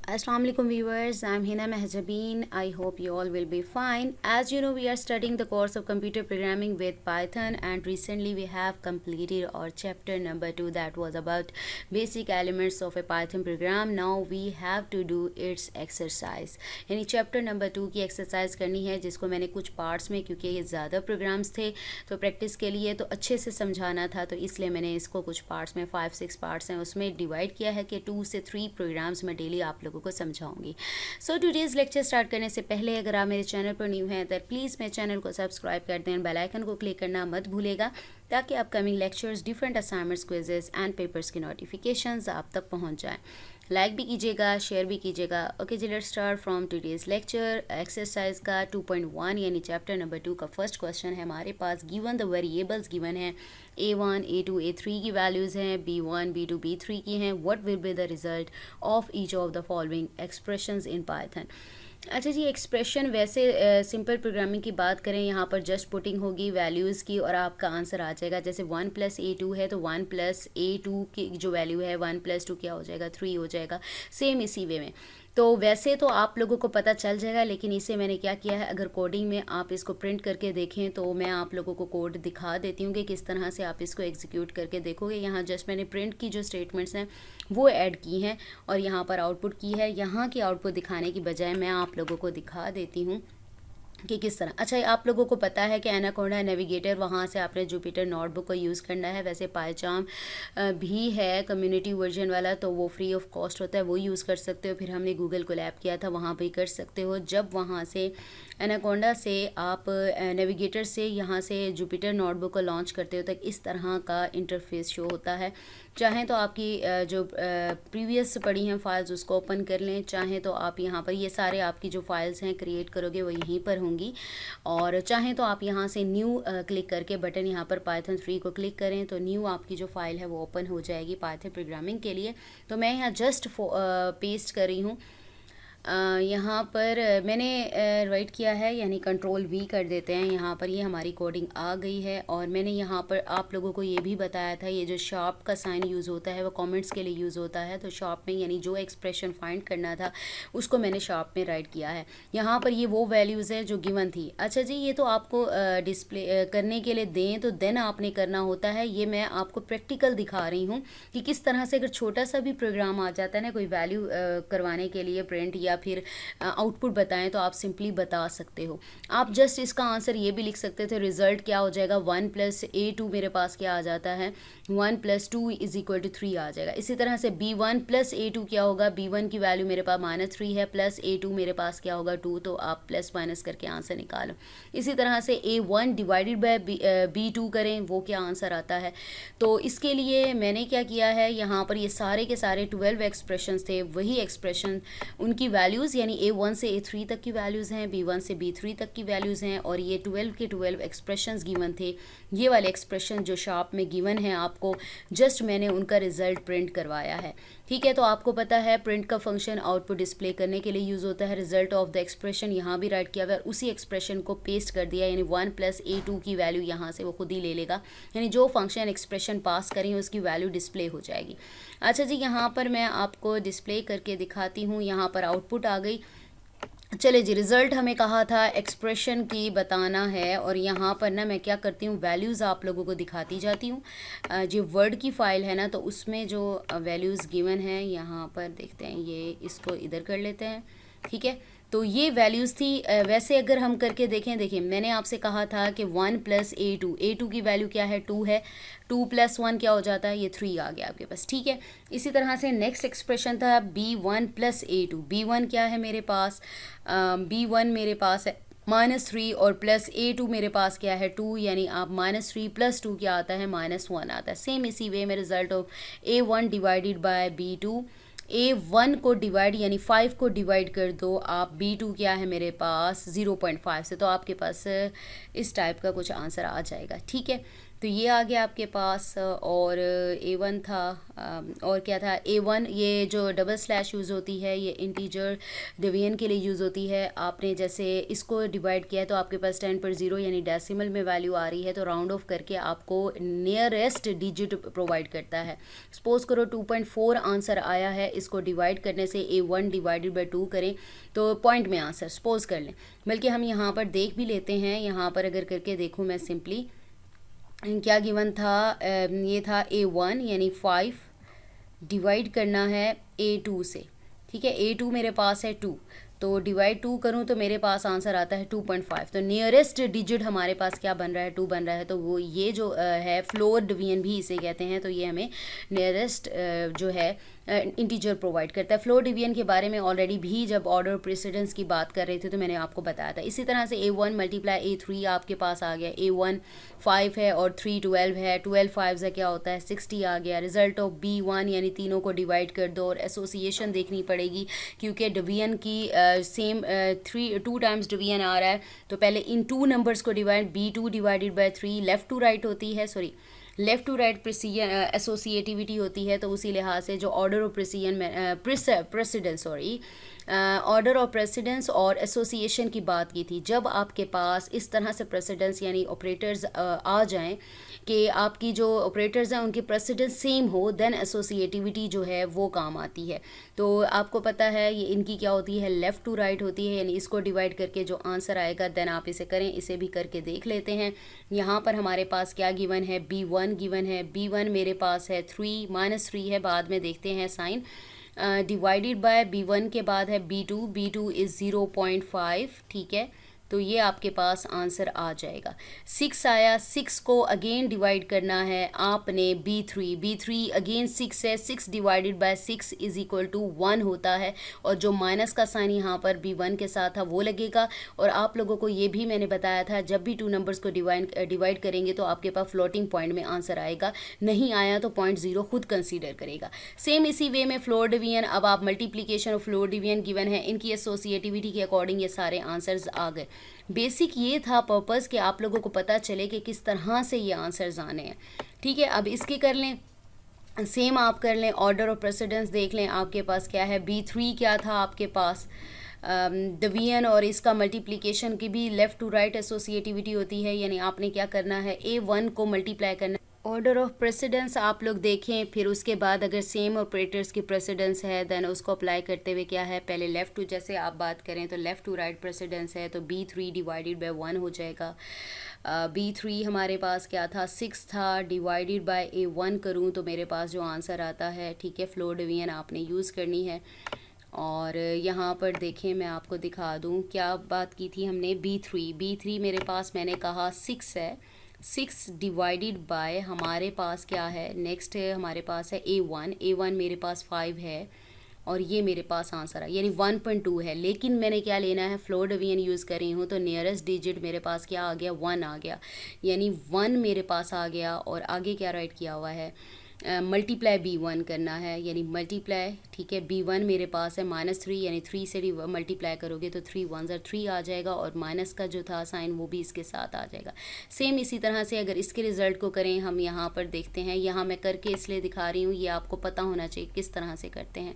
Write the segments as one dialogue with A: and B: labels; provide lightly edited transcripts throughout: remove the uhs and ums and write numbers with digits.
A: Assalamu alaikum viewers, I'm Hina Mehjabeen. I hope you all will be fine. As you know, we are studying the course of computer programming with Python, and recently we have completed our chapter number 2 that was about basic elements of a Python program. Now we have to do its exercise. यानी chapter number 2 की exercise करनी है, जिसको मैंने कुछ parts में, क्योंकि ये ज़्यादा प्रोग्राम्स थे तो प्रैक्टिस के लिए तो अच्छे से समझाना था, तो इसलिए मैंने इसको कुछ पार्ट्स में 5-6 पार्ट्स हैं उसमें डिवाइड किया है कि 2 से 3 प्रोग्राम्स में डेली आप लोगों को समझाऊंगी। सो टुडेज़ लेक्चर स्टार्ट करने से पहले अगर आप मेरे चैनल पर न्यू हैं तो प्लीज़ मेरे चैनल को सब्सक्राइब कर दें, बेल आइकन को क्लिक करना मत भूलेगा ताकि upcoming lectures, different assignments, quizzes and papers की नोटिफिकेशंस आप तक पहुंच जाएं। लाइक भी कीजिएगा, शेयर भी कीजिएगा। ओके जी, let's start from today's lecture. Exercise का 2.1 यानी चैप्टर नंबर 2 का फर्स्ट क्वेश्चन है हमारे पास। गिवन द वेरिएबल्स गिवन है A1, A2, A3 की वैल्यूज़ हैं, B1, B2, B3 की हैं। What will be the result of each of the following expressions in Python. अच्छा जी, एक्सप्रेशन वैसे सिंपल प्रोग्रामिंग की बात करें, यहाँ पर जस्ट पुटिंग होगी वैल्यूज़ की और आपका आंसर आ जाएगा। जैसे 1 + A2 है तो 1 + A2 की जो वैल्यू है 1 + 2 क्या हो जाएगा, 3 हो जाएगा। सेम इसी वे में तो वैसे तो आप लोगों को पता चल जाएगा, लेकिन इसे मैंने क्या किया है, अगर कोडिंग में आप इसको प्रिंट करके देखें तो मैं आप लोगों को कोड दिखा देती हूँ कि किस तरह से आप इसको एग्जीक्यूट करके देखोगे। यहाँ जस्ट मैंने प्रिंट की जो स्टेटमेंट्स हैं वो ऐड की हैं और यहाँ पर आउटपुट की है। यहाँ की आउटपुट दिखाने की बजाय मैं आप लोगों को दिखा देती हूँ कि किस तरह। अच्छा, आप लोगों को पता है कि एनाकोंडा नेविगेटर, वहाँ से आपने जुपिटर नोटबुक को यूज़ करना है। वैसे पायचाम भी है कम्युनिटी वर्जन वाला, तो वो फ्री ऑफ कॉस्ट होता है, वो यूज़ कर सकते हो। फिर हमने गूगल कोलैब किया था, वहाँ भी कर सकते हो। जब वहाँ से एनाकोंडा से आप नेविगेटर से यहाँ से जुपिटर नोटबुक को लॉन्च करते हो तक इस तरह का इंटरफेस शो होता है। चाहें तो आपकी जो प्रीवियस पड़ी हैं फाइल्स उसको ओपन कर लें, चाहें तो आप यहाँ पर ये सारे आपकी जो फाइल्स हैं क्रिएट करोगे वो यहीं पर होंगी, और चाहें तो आप यहाँ से न्यू क्लिक करके बटन यहाँ पर पाइथन 3 को क्लिक करें तो न्यू आपकी जो फाइल है वो ओपन हो जाएगी पाइथन प्रोग्रामिंग के लिए। तो मैं यहाँ जस्ट पेस्ट कर रही हूँ। यहाँ पर मैंने राइट किया है, यानी कंट्रोल-V कर देते हैं। यहाँ पर ये हमारी कोडिंग आ गई है और मैंने यहाँ पर आप लोगों को ये भी बताया था, ये जो शार्प का साइन यूज़ होता है वो कमेंट्स के लिए यूज़ होता है। तो शार्प में यानी जो एक्सप्रेशन फाइंड करना था उसको मैंने शार्प में राइट किया है। यहाँ पर ये वो वैल्यूज़ है जो गिवन थी। अच्छा जी, ये तो आपको डिस्प्ले करने के लिए दें तो देन आपने करना होता है। ये मैं आपको प्रैक्टिकल दिखा रही हूँ कि किस तरह से अगर छोटा सा भी प्रोग्राम आ जाता है ना, कोई वैल्यू करवाने के लिए प्रिंट या फिर आउटपुट बताएं, तो आप सिंपली बता सकते हो। आप जस्ट इसका आंसर ये भी लिख सकते थे, रिजल्ट क्या हो जाएगा, 1 + A2 मेरे पास क्या आ जाता है, 1 + 2 = 3 आ जाएगा। इसी तरह से B1 + A2 क्या होगा, B1 की वैल्यू मेरे पास -3 है, प्लस A2 मेरे पास क्या होगा 2, तो आप प्लस माइनस करके आंसर निकालो। इसी तरह से A1 / B2 करें, वो क्या आंसर आता है। तो इसके लिए मैंने क्या किया है, यहाँ पर ये सारे के सारे 12 एक्सप्रेशंस थे, वही एक्सप्रेशन उनकी वैल्यूज़ यानी A1 से A3 तक की वैल्यूज़ हैं, B1 से B3 तक की वैल्यूज़ हैं, और ये 12 के 12 एक्सप्रेशंस गिवन थे। ये वाले एक्सप्रेशन जो शार्प में गिवन है आपको, जस्ट मैंने उनका रिजल्ट प्रिंट करवाया है। ठीक है, तो आपको पता है प्रिंट का फंक्शन आउटपुट डिस्प्ले करने के लिए यूज़ होता है। रिजल्ट ऑफ द एक्सप्रेशन यहाँ भी राइट किया हुआ है, उसी एक्सप्रेशन को पेस्ट कर दिया, यानी 1 + A2 की वैल्यू यहाँ से वो खुद ही ले लेगा, यानी जो फंक्शन एक्सप्रेशन पास करें उसकी वैल्यू डिस्प्ले हो जाएगी। अच्छा जी, यहाँ पर मैं आपको डिस्प्ले करके दिखाती हूँ। यहाँ पर आउटपुट आ गई। चले जी, रिज़ल्ट हमें कहा था एक्सप्रेशन की बताना है, और यहाँ पर ना मैं क्या करती हूँ, वैल्यूज़ आप लोगों को दिखाती जाती हूँ। जो वर्ड की फ़ाइल है ना, तो उसमें जो वैल्यूज़ गिवन हैं यहाँ पर देखते हैं, ये इसको इधर कर लेते हैं। ठीक है, तो ये वैल्यूज़ थी। वैसे अगर हम करके देखें, देखिए मैंने आपसे कहा था कि 1 + A2 की वैल्यू क्या है, 2 है, 2 + 1 क्या हो जाता है, ये 3 आ गया आपके पास। ठीक है, इसी तरह से नेक्स्ट एक्सप्रेशन था B1 + A2। B1 क्या है मेरे पास, B1 मेरे पास है -3, और प्लस A2 मेरे पास क्या है 2, यानी आप -3 + 2 क्या आता है, -1 आता है। सेम इसी वे में result of A1 / B2, A1 को डिवाइड यानी 5 को डिवाइड कर दो आप, B2 क्या है मेरे पास 0.5 से, तो आपके पास इस टाइप का कुछ आंसर आ जाएगा। ठीक है, तो ये आ गया आपके पास। और A1 था, और क्या था A1, ये जो डबल स्लैश यूज़ होती है ये इंटीजर डिवीजन के लिए यूज़ होती है। आपने जैसे इसको डिवाइड किया है तो आपके पास 10 पर 0 यानी डेसिमल में वैल्यू आ रही है, तो राउंड ऑफ करके आपको नियरेस्ट डिजिट प्रोवाइड करता है। सपोज करो 2.4 आंसर आया है, इसको डिवाइड करने से A1 डिवाइडेड बाई 2 करें तो पॉइंट में आंसर सपोज कर लें। बल्कि हम यहाँ पर देख भी लेते हैं, यहाँ पर अगर करके देखूँ मैं सिंपली क्या गिवन था, ये था A1 यानी 5 डिवाइड करना है A2 से, ठीक है। A2 मेरे पास है 2, तो डिवाइड 2 करूँ तो मेरे पास आंसर आता है 2.5। तो नियरेस्ट डिजिट हमारे पास क्या बन रहा है, 2 बन रहा है। तो वो ये जो है फ्लोर डिवीजन भी इसे कहते हैं, तो ये हमें नियरेस्ट जो है इंटीजर प्रोवाइड करता है। फ्लोर डिवीजन के बारे में ऑलरेडी भी जब ऑर्डर प्रेसिडेंस की बात कर रहे थे तो मैंने आपको बताया था। इसी तरह से A1 मल्टीप्लाई A3 आपके पास आ गया। A1 5 है और 3 12 है, 12 5 से क्या होता है 60 आ गया। रिजल्ट ऑफ B1 यानी तीनों को डिवाइड कर दो और एसोसिएशन देखनी पड़ेगी क्योंकि डिवीजन की सेम 2 टाइम्स डिवीजन आ रहा है, तो पहले इन 2 नंबर्स को divide, B2 divided by 3 left to right होती है, sorry left to right associativity होती है। तो उसी लिहाज से जो order of precedence sorry order of precedence और एसोसिएशन की बात की थी, जब आपके पास इस तरह से प्रेसिडेंस यानी ऑपरेटर्स आ जाएं कि आपकी जो ऑपरेटर्स हैं उनकी प्रेसिडेंस सेम हो, देन एसोसिएटिविटी जो है वो काम आती है। तो आपको पता है ये इनकी क्या होती है, लेफ़्ट टू राइट होती है, यानी इसको डिवाइड करके जो आंसर आएगा देन आप इसे करें। इसे भी करके देख लेते हैं। यहाँ पर हमारे पास क्या गिवन है, B1 गिवन है। B1 मेरे पास है 3 -3 है, बाद में देखते हैं साइन। डिवाइडेड बाय B1 के बाद है B2 इज़ 0.5, ठीक है। तो ये आपके पास आंसर आ जाएगा। 6 आया, 6 को अगेन डिवाइड करना है आपने B3 अगेन 6 है, 6 divided by 6 is equal to 1 होता है, और जो माइनस का साइन यहाँ पर B1 के साथ था वो लगेगा। और आप लोगों को ये भी मैंने बताया था जब भी 2 नंबर्स को डिवाइड करेंगे तो आपके पास फ्लोटिंग पॉइंट में आंसर आएगा, नहीं आया तो 0.0 खुद कंसीडर करेगा। सेम इसी वे में फ्लोर डिवीजन, अब आप मल्टीप्लीकेशन और फ्लोर डिवीजन गिवन है, इनकी एसोसिएटिविटी के अकॉर्डिंग ये सारे आंसर्स आ गए। बेसिक ये था पर्पस कि आप लोगों को पता चले कि किस तरह से ये आंसर्स आने हैं, ठीक है। अब इसके कर लें, सेम आप कर लें, ऑर्डर ऑफ प्रेसिडेंस देख लें आपके पास क्या है। B3 क्या था आपके पास, डिवीजन और इसका मल्टीप्लिकेशन की भी लेफ़्ट टू राइट एसोसिएटिविटी होती है, यानी आपने क्या करना है A1 को मल्टीप्लाई करना। ऑर्डर ऑफ प्रेसिडेंस आप लोग देखें, फिर उसके बाद अगर सेम ऑपरेटर्स की प्रेसिडेंस है देन उसको अप्लाई करते हुए क्या है, पहले लेफ़्ट टू, जैसे आप बात करें तो लेफ़्ट टू राइट प्रेसिडेंस है तो B3 डिवाइडेड बाय 1 हो जाएगा। B3 हमारे पास क्या था, 6 था, डिवाइडेड बाय A1 करूँ तो मेरे पास जो आंसर आता है, ठीक है। फ्लोर डिवीजन आपने यूज़ करनी है। और यहाँ पर देखें मैं आपको दिखा दूँ क्या बात की थी हमने। B3 मेरे पास मैंने कहा 6 है, 6 डिवाइडेड बाय हमारे पास क्या है, नेक्स्ट है हमारे पास है A1 मेरे पास 5 है, और ये मेरे पास आंसर है यानी 1.2 है। लेकिन मैंने क्या लेना है, फ्लोर डिवीजन यूज़ कर रही हूँ, तो नियरेस्ट डिजिट मेरे पास क्या आ गया, 1 आ गया, यानी 1 मेरे पास आ गया। और आगे क्या राइट किया हुआ है, मल्टीप्लाई B1 करना है, यानी मल्टीप्लाई, ठीक है। B1 मेरे पास है -3, यानी 3 से मल्टीप्लाई करोगे तो 3 1 3 आ जाएगा, और माइनस का जो था साइन वो भी इसके साथ आ जाएगा। सेम इसी तरह से अगर इसके रिज़ल्ट को करें, हम यहाँ पर देखते हैं, यहाँ मैं करके इसलिए दिखा रही हूँ, ये आपको पता होना चाहिए किस तरह से करते हैं,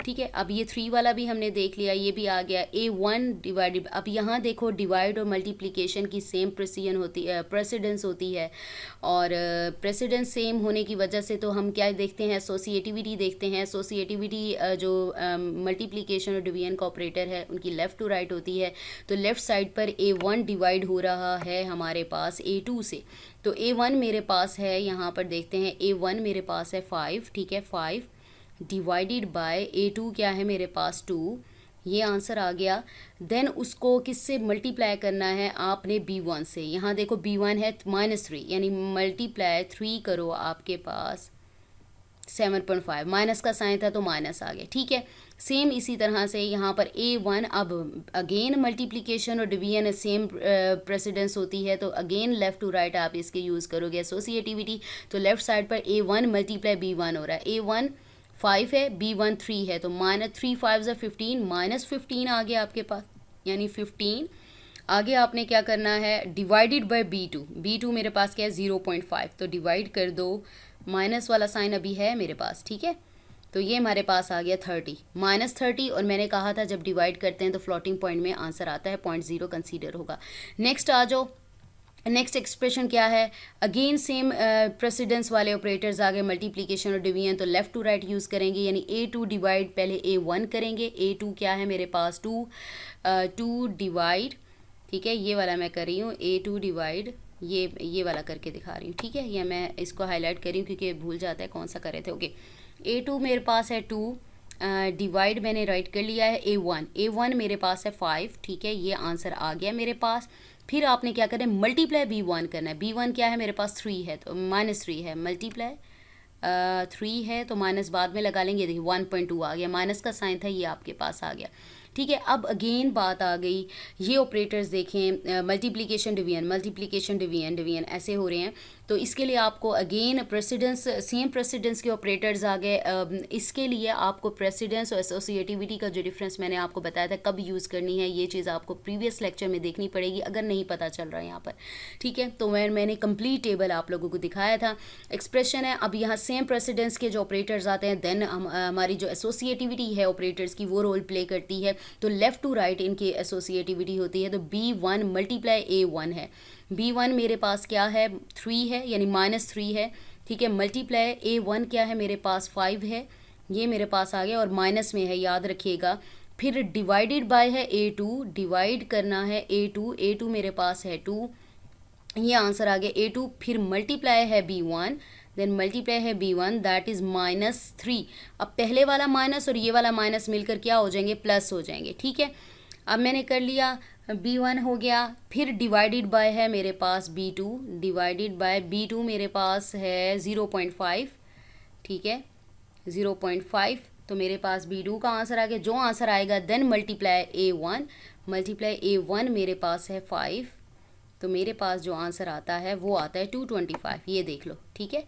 A: ठीक है। अब ये 3 वाला भी हमने देख लिया, ये भी आ गया A1 डिवाइडेड। अब यहाँ देखो डिवाइड और मल्टीप्लिकेशन की सेम प्रेसिडेंस होती है, और प्रेसिडेंस सेम होने की वजह से तो हम क्या देखते हैं, एसोसिएटिविटी देखते हैं। एसोसिएटिविटी जो मल्टीप्लिकेशन और डिवीजन का ऑपरेटर है उनकी लेफ़्ट टू राइट होती है, तो लेफ़्ट साइड पर A1 डिवाइड हो रहा है हमारे पास A2 से, तो A1 मेरे पास है, यहाँ पर देखते हैं A1 मेरे पास है 5, ठीक है। 5 डिवाइडेड बाय A2 क्या है मेरे पास 2, ये आंसर आ गया। देन उसको किससे मल्टीप्लाई करना है आपने, B1 से। यहाँ देखो B1 है -3, यानी मल्टीप्लाई 3 करो, आपके पास 7.5, माइनस का साइन था तो माइनस आ गया, ठीक है। सेम इसी तरह से यहाँ पर A1, अब अगेन मल्टीप्लिकेशन और डिवीजन सेम प्रेसिडेंस होती है, तो अगेन लेफ़्ट टू राइट आप इसके यूज़ करोगे एसोसिएटिविटी, तो लेफ़्ट साइड पर A1 मल्टीप्लाई B1 हो रहा है। A1 5 है, B1 3 है, तो -3 5 15, -15 आ गया आपके पास, यानी 15 आगे आपने क्या करना है, डिवाइडेड बाय बी टू मेरे पास क्या है 0.5, तो डिवाइड कर दो, माइनस वाला साइन अभी है मेरे पास, ठीक है। तो ये हमारे पास आ गया 30 -30, और मैंने कहा था जब डिवाइड करते हैं तो फ्लोटिंग पॉइंट में आंसर आता है, 0.0 कंसीडर होगा। नेक्स्ट आ जाओ, नेक्स्ट एक्सप्रेशन क्या है, अगेन सेम प्रेसिडेंस वाले ऑपरेटर्स आ गए, मल्टीप्लिकेशन और डिवीजन, तो लेफ्ट टू राइट यूज़ करेंगे, यानी A2 डिवाइड पहले A1 करेंगे, A2 क्या है मेरे पास 2 डिवाइड, ठीक है, ये वाला मैं कर रही हूँ A2 डिवाइड, ये वाला करके दिखा रही हूँ, ठीक है, या मैं इसको हाईलाइट कर रही हूँ क्योंकि भूल जाता है कौन सा कर रहे थे। ओके, A2 मेरे पास है 2, डिवाइड मैंने राइट कर लिया है A1 मेरे पास है 5, ठीक है, ये आंसर आ गया मेरे पास। फिर आपने क्या करना है, मल्टीप्लाई B1 करना है, B1 क्या है मेरे पास 3 है, तो -3 है, मल्टीप्लाई 3 है तो माइनस बाद में लगा लेंगे, देखिए 1.2 आ गया, माइनस का साइन था ये आपके पास आ गया, ठीक है। अब अगेन बात आ गई, ये ऑपरेटर्स देखें, मल्टीप्लिकेशन डिवीजन ऐसे हो रहे हैं, तो इसके लिए आपको अगेन प्रेसिडेंस, सेम प्रेसिडेंस के ऑपरेटर्स आ गए। इसके लिए आपको प्रेसिडेंस और एसोसिएटिविटी का जो डिफरेंस मैंने आपको बताया था कब यूज़ करनी है, ये चीज़ आपको प्रीवियस लेक्चर में देखनी पड़ेगी अगर नहीं पता चल रहा है यहाँ पर, ठीक है। तो मैंने कंप्लीट टेबल आप लोगों को दिखाया था। एक्सप्रेशन है, अब यहाँ सेम प्रेसिडेंस के जो ऑपरेटर्स आते हैं, देन हमारी जो एसोसिएटिविटी है ऑपरेटर्स की वो रोल प्ले करती है, तो लेफ़्ट टू राइट इनकी एसोसिएटिविटी होती है। तो B1 मल्टीप्लाई A1 है, B1 मेरे पास क्या है 3 है, यानी -3 है, ठीक है, मल्टीप्लाई A1 क्या है मेरे पास 5 है, ये मेरे पास आ गया और माइनस में है, याद रखिएगा। फिर डिवाइडेड बाय है A2, डिवाइड करना है A2 मेरे पास है 2, ये आंसर आ गया A2। फिर मल्टीप्लाई है B1, देन मल्टीप्लाई है B1 दैट इज़ -3। अब पहले वाला माइनस और ये वाला माइनस मिलकर क्या हो जाएंगे, प्लस हो जाएंगे, ठीक है। अब मैंने कर लिया, B1 हो गया, फिर डिवाइडेड बाय है मेरे पास B2, डिवाइडेड बाय B2 मेरे पास है 0.5, ठीक है, 0.5, तो मेरे पास B2 का आंसर आ गया, जो आंसर आएगा देन मल्टीप्लाई A1 मेरे पास है 5, तो मेरे पास जो आंसर आता है वो आता है 225, ये देख लो, ठीक है,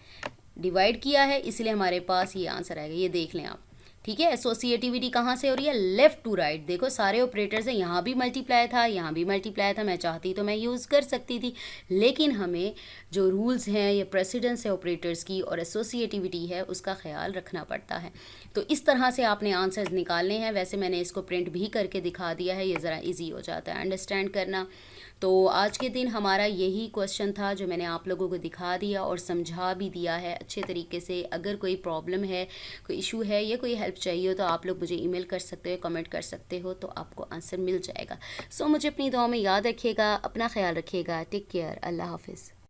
A: डिवाइड किया है इसलिए हमारे पास ये आंसर आएगा, ये देख लें आप, ठीक है। एसोसिएटिविटी कहाँ से हो रही है, लेफ़्ट टू राइट, देखो सारे ऑपरेटर्स हैं, यहाँ भी मल्टीप्लाई था, यहाँ भी मल्टीप्लाई था, मैं चाहती तो मैं यूज़ कर सकती थी, लेकिन हमें जो रूल्स हैं, ये प्रेसिडेंस है ऑपरेटर्स की और एसोसिएटिविटी है, उसका ख्याल रखना पड़ता है। तो इस तरह से आपने आंसर्स निकालने हैं। वैसे मैंने इसको प्रिंट भी करके दिखा दिया है, ये ज़रा ईजी हो जाता है अंडरस्टैंड करना। तो आज के दिन हमारा यही क्वेश्चन था जो मैंने आप लोगों को दिखा दिया और समझा भी दिया है अच्छे तरीके से। अगर कोई प्रॉब्लम है, कोई इशू है या कोई हेल्प चाहिए हो तो आप लोग मुझे ईमेल कर सकते हो, कमेंट कर सकते हो, तो आपको आंसर मिल जाएगा। सो मुझे अपनी दुआ में याद रखिएगा, अपना ख्याल रखिएगा, टेक केयर, अल्लाह हाफिज़।